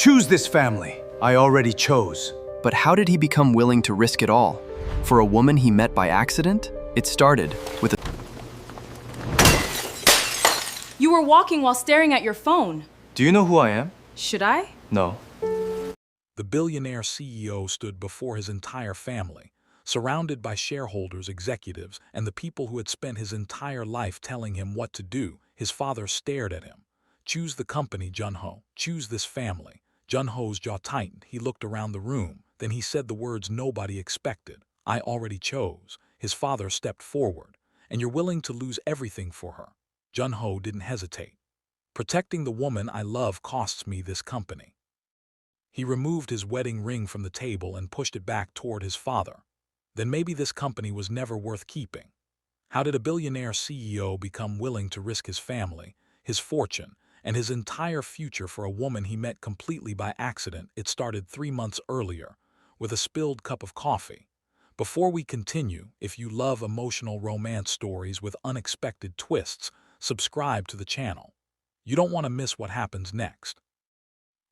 choose this family. I already chose. But how did he become willing to risk it all? For a woman he met by accident? It started with a... You were walking while staring at your phone. Do you know who I am? Should I? No. The billionaire CEO stood before his entire family, surrounded by shareholders, executives, and the people who had spent his entire life telling him what to do. His father stared at him. Choose the company, Jun-ho. Choose this family. Jun-ho's jaw tightened. He looked around the room. Then he said the words nobody expected. I already chose. His father stepped forward. And you're willing to lose everything for her. Jun-ho didn't hesitate. Protecting the woman I love costs me this company. He removed his wedding ring from the table and pushed it back toward his father. Then maybe this company was never worth keeping. How did a billionaire CEO become willing to risk his family, his fortune, and his entire future for a woman he met completely by accident? It started 3 months earlier, with a spilled cup of coffee. Before we continue, if you love emotional romance stories with unexpected twists, subscribe to the channel. You don't want to miss what happens next.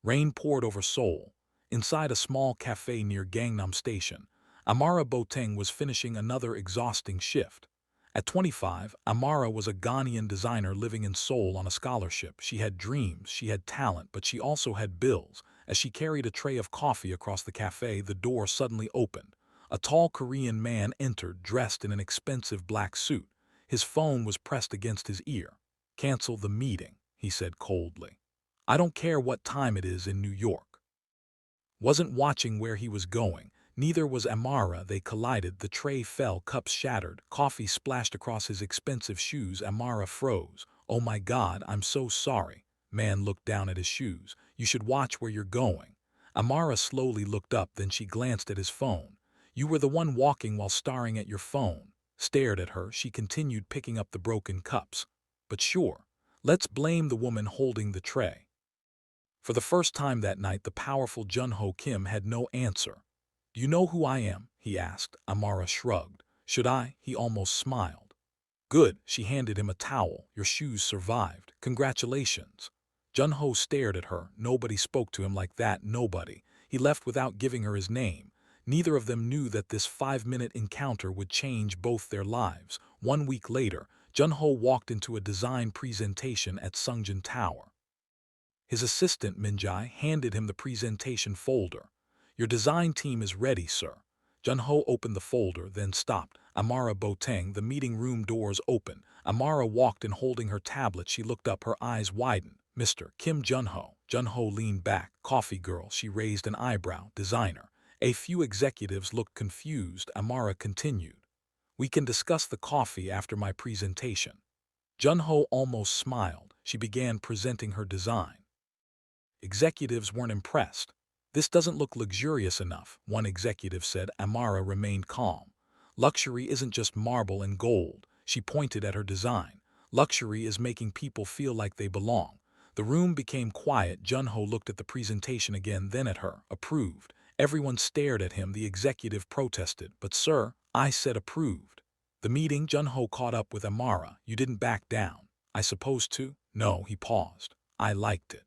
Rain poured over Seoul. Inside a small cafe near Gangnam Station, Amara Boateng was finishing another exhausting shift. At 25, Amara was a Ghanaian designer living in Seoul on a scholarship. She had dreams, she had talent, but she also had bills. As she carried a tray of coffee across the cafe, the door suddenly opened. A tall Korean man entered, dressed in an expensive black suit. His phone was pressed against his ear. "Cancel the meeting," he said coldly. "I don't care what time it is in New York." Wasn't watching where he was going. Neither was Amara. They collided. The tray fell, cups shattered, coffee splashed across his expensive shoes. Amara froze. "Oh my God, I'm so sorry." Man looked down at his shoes. "You should watch where you're going." Amara slowly looked up, then she glanced at his phone. "You were the one walking while staring at your phone." Stared at her, she continued picking up the broken cups. "But sure, let's blame the woman holding the tray." For the first time that night, the powerful Jun-ho Kim had no answer. "Do you know who I am?" he asked. Amara shrugged. "Should I?" He almost smiled. "Good." She handed him a towel. "Your shoes survived. Congratulations." Jun-ho stared at her. Nobody spoke to him like that, nobody. He left without giving her his name. Neither of them knew that this 5-minute encounter would change both their lives. 1 week later, Jun-ho walked into a design presentation at Sungjin Tower. His assistant, Min-jae, handed him the presentation folder. "Your design team is ready, sir." Jun-ho opened the folder, then stopped. Amara Boateng, the meeting room doors opened. Amara walked in holding her tablet. She looked up, her eyes widened. "Mr. Kim Jun-ho." Jun-ho leaned back. "Coffee girl." She raised an eyebrow. "Designer." A few executives looked confused. Amara continued. "We can discuss the coffee after my presentation." Jun-ho almost smiled. She began presenting her design. Executives weren't impressed. "This doesn't look luxurious enough," one executive said. Amara remained calm. "Luxury isn't just marble and gold." She pointed at her design. "Luxury is making people feel like they belong." The room became quiet. Jun-ho looked at the presentation again, then at her. "Approved." Everyone stared at him. The executive protested. "But sir," I said approved. The meeting, Jun-ho caught up with Amara. "You didn't back down." "I supposed to?" "No." He paused. "I liked it."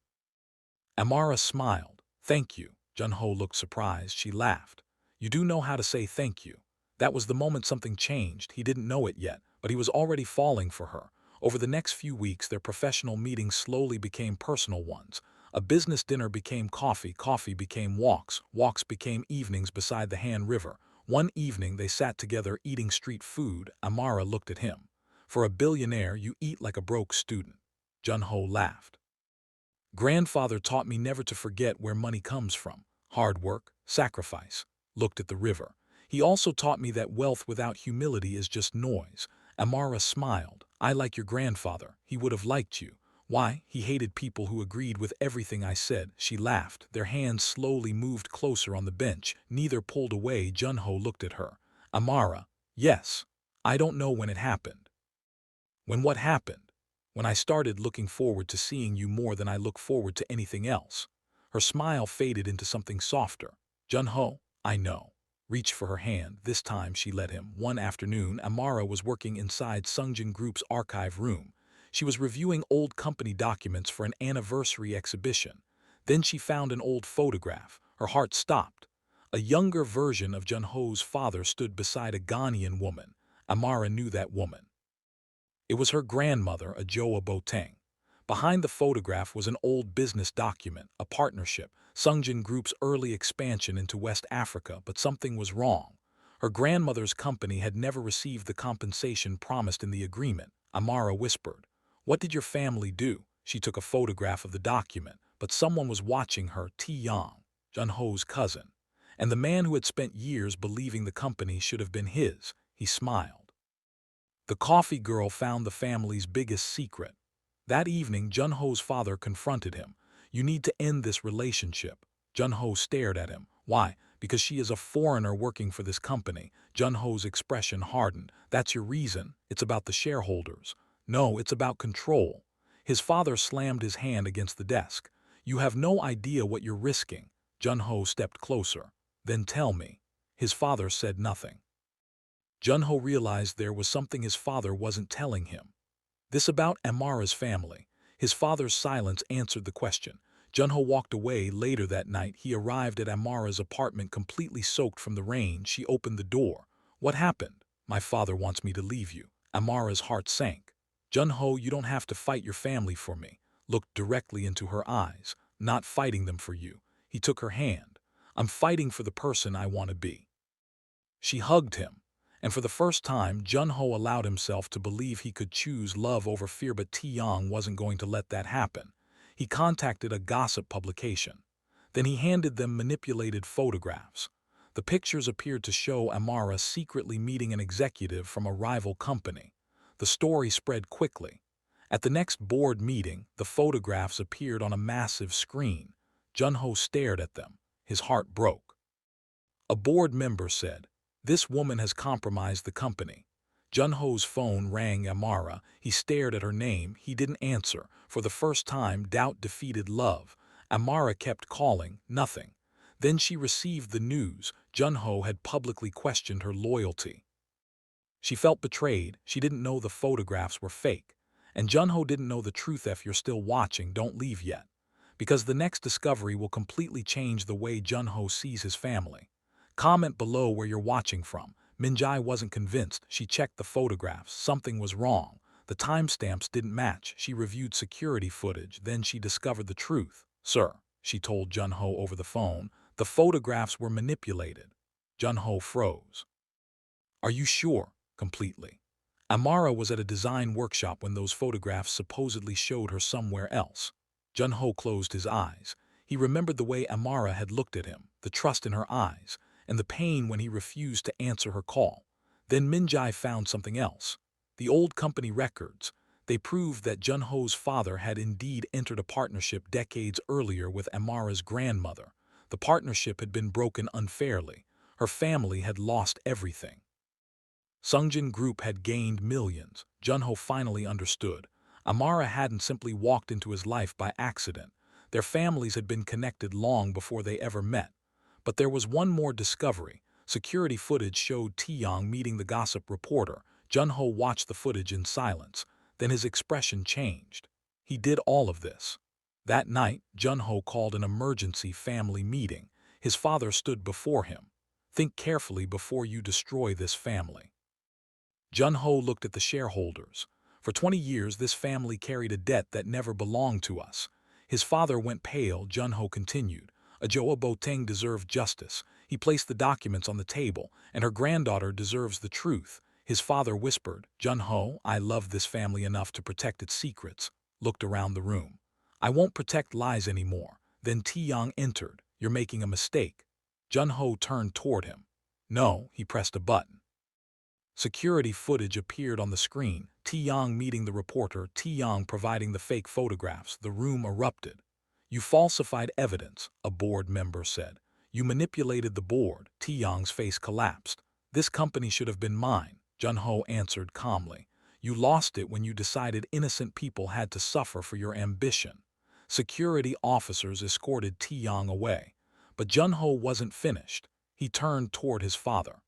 Amara smiled. "Thank you." Jun-ho looked surprised. She laughed. "You do know how to say thank you." That was the moment something changed. He didn't know it yet, but he was already falling for her. Over the next few weeks, their professional meetings slowly became personal ones. A business dinner became coffee, coffee became walks, walks became evenings beside the Han River. One evening, they sat together eating street food. Amara looked at him. "For a billionaire, you eat like a broke student." Jun-ho laughed. "Grandfather taught me never to forget where money comes from. Hard work, sacrifice." Looked at the river. "He also taught me that wealth without humility is just noise." Amara smiled. "I like your grandfather. He would have liked you." "Why?" "He hated people who agreed with everything I said." She laughed. Their hands slowly moved closer on the bench. Neither pulled away. Jun-ho looked at her. "Amara." "Yes. I don't know when it happened." "When what happened?" "When I started looking forward to seeing you more than I look forward to anything else." Her smile faded into something softer. "Jun-ho, I know." Reached for her hand. This time she let him. One afternoon, Amara was working inside Sungjin Group's archive room. She was reviewing old company documents for an anniversary exhibition. Then she found an old photograph. Her heart stopped. A younger version of Jun-ho's father stood beside a Ghanaian woman. Amara knew that woman. It was her grandmother, Amara Boateng. Behind the photograph was an old business document, a partnership, Sungjin Group's early expansion into West Africa, but something was wrong. Her grandmother's company had never received the compensation promised in the agreement. Amara whispered, "What did your family do?" She took a photograph of the document, but someone was watching her, Tae-young, Jun-ho's cousin, and the man who had spent years believing the company should have been his. He smiled. The coffee girl found the family's biggest secret. That evening, Jun-ho's father confronted him. "You need to end this relationship." Jun-ho stared at him. "Why?" "Because she is a foreigner working for this company." Jun-ho's expression hardened. "That's your reason? It's about the shareholders." "No, it's about control." His father slammed his hand against the desk. "You have no idea what you're risking." Jun-ho stepped closer. "Then tell me." His father said nothing. Jun-ho realized there was something his father wasn't telling him. This about Amara's family. His father's silence answered the question. Jun-ho walked away. Later that night, he arrived at Amara's apartment completely soaked from the rain. She opened the door. "What happened?" "My father wants me to leave you." Amara's heart sank. "Jun-ho, you don't have to fight your family for me." Looked directly into her eyes. "Not fighting them for you." He took her hand. "I'm fighting for the person I want to be." She hugged him. And for the first time, Jun-ho allowed himself to believe he could choose love over fear, but Tae-young wasn't going to let that happen. He contacted a gossip publication. Then he handed them manipulated photographs. The pictures appeared to show Amara secretly meeting an executive from a rival company. The story spread quickly. At the next board meeting, the photographs appeared on a massive screen. Jun-ho stared at them. His heart broke. A board member said, "This woman has compromised the company." Jun-ho's phone rang. Amara. He stared at her name. He didn't answer. For the first time, doubt defeated love. Amara kept calling. Nothing. Then she received the news. Jun-ho had publicly questioned her loyalty. She felt betrayed. She didn't know the photographs were fake. And Jun-ho didn't know the truth. If you're still watching, don't leave yet. Because the next discovery will completely change the way Jun-ho sees his family. Comment below where you're watching from. Minjai wasn't convinced. She checked the photographs. Something was wrong. The timestamps didn't match. She reviewed security footage. Then she discovered the truth. "Sir," she told Jun-ho over the phone, "the photographs were manipulated." Jun-ho froze. "Are you sure?" "Completely." Amara was at a design workshop when those photographs supposedly showed her somewhere else. Jun-ho closed his eyes. He remembered the way Amara had looked at him, the trust in her eyes, and the pain when he refused to answer her call. Then Minjai found something else. The old company records. They proved that Jun-ho's father had indeed entered a partnership decades earlier with Amara's grandmother. The partnership had been broken unfairly. Her family had lost everything. Sungjin Group had gained millions. Jun-ho finally understood. Amara hadn't simply walked into his life by accident. Their families had been connected long before they ever met. But there was one more discovery. Security footage showed Tae-young meeting the gossip reporter. Jun-ho watched the footage in silence. Then his expression changed. He did all of this. That night, Jun-ho called an emergency family meeting. His father stood before him. "Think carefully before you destroy this family." Jun-ho looked at the shareholders. "For 20 years, this family carried a debt that never belonged to us." His father went pale. Jun-ho continued. "Amara Boateng deserved justice." He placed the documents on the table, "and her granddaughter deserves the truth." His father whispered, "Jun-ho, I love this family enough to protect its secrets." Looked around the room. "I won't protect lies anymore." Then Tae-young entered. "You're making a mistake." Jun-ho turned toward him. "No," he pressed a button. Security footage appeared on the screen. Tae-young meeting the reporter, Tae-young providing the fake photographs. The room erupted. "You falsified evidence," a board member said. "You manipulated the board." Tae-young's face collapsed. "This company should have been mine," Jun-ho answered calmly. "You lost it when you decided innocent people had to suffer for your ambition." Security officers escorted Tae-young away. But Jun-ho wasn't finished. He turned toward his father.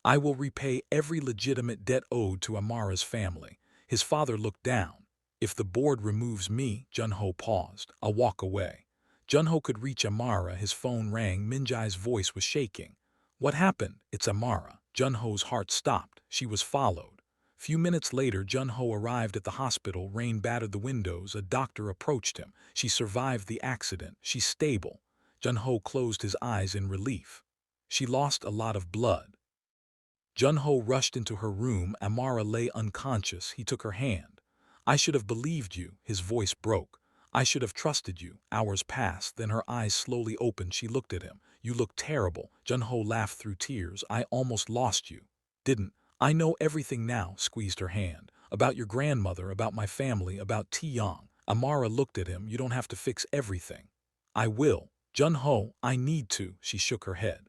"I will repay every legitimate debt owed to Amara's family." His father looked down. "If the board removes me," Jun-ho paused, "I'll walk away." Jun-ho could reach Amara. His phone rang. Min-jae's voice was shaking. What happened? It's Amara. Jun-ho's heart stopped. She was followed. Few minutes later, Jun-ho arrived at the hospital. Rain battered the windows. A doctor approached him. She survived the accident. She's stable. Jun-ho closed his eyes in relief. She lost a lot of blood. Jun-ho rushed into her room. Amara lay unconscious. He took her hand. I should have believed you. His voice broke. I should have trusted you. Hours passed. Then her eyes slowly opened. She looked at him. You look terrible. Jun-ho laughed through tears. I almost lost you. Didn't. I know everything now. Squeezed her hand. About your grandmother, about my family, about Ti-young. Amara looked at him. You don't have to fix everything. I will. Jun-ho, I need to. She shook her head.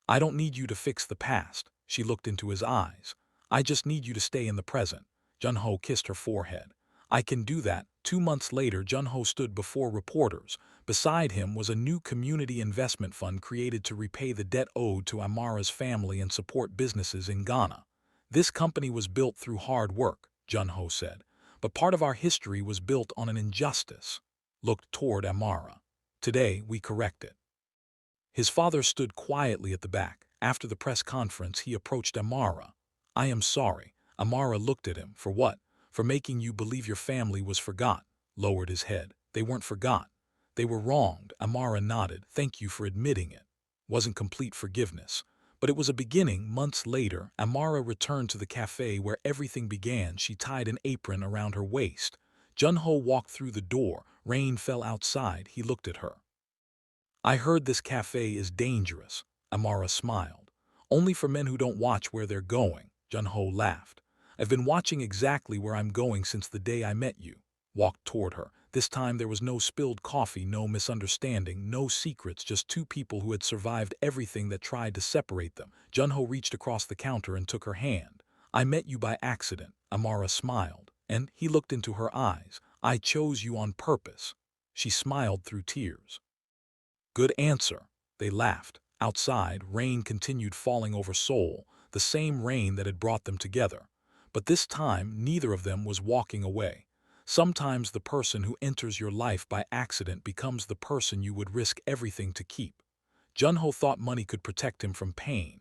I don't need you to fix the past. She looked into his eyes. I just need you to stay in the present. Jun-ho kissed her forehead. I can do that. 2 months later, Jun-ho stood before reporters. Beside him was a new community investment fund created to repay the debt owed to Amara's family and support businesses in Ghana. This company was built through hard work, Jun-ho said, but part of our history was built on an injustice. Looked toward Amara. Today, we correct it. His father stood quietly at the back. After the press conference, he approached Amara. I am sorry. Amara looked at him. For what? For making you believe your family was forgot. Lowered his head. They weren't forgot. They were wronged. Amara nodded. Thank you for admitting it. Wasn't complete forgiveness. But it was a beginning. Months later, Amara returned to the cafe where everything began. She tied an apron around her waist. Jun-ho walked through the door. Rain fell outside. He looked at her. I heard this cafe is dangerous. Amara smiled. Only for men who don't watch where they're going. Jun-ho laughed. I've been watching exactly where I'm going since the day I met you. Walked toward her. This time there was no spilled coffee, no misunderstanding, no secrets, just two people who had survived everything that tried to separate them. Jun-ho reached across the counter and took her hand. I met you by accident. Amara smiled, and he looked into her eyes. I chose you on purpose. She smiled through tears. Good answer. They laughed. Outside, rain continued falling over Seoul, the same rain that had brought them together. But this time, neither of them was walking away. Sometimes the person who enters your life by accident becomes the person you would risk everything to keep. Jun-ho thought money could protect him from pain.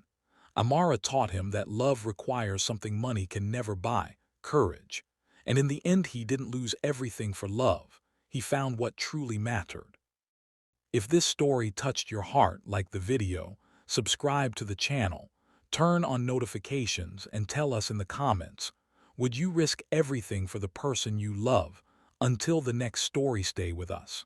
Amara taught him that love requires something money can never buy, courage. And in the end, he didn't lose everything for love. He found what truly mattered. If this story touched your heart, like the video, subscribe to the channel, turn on notifications, and tell us in the comments, would you risk everything for the person you love? Until the next story, stay with us.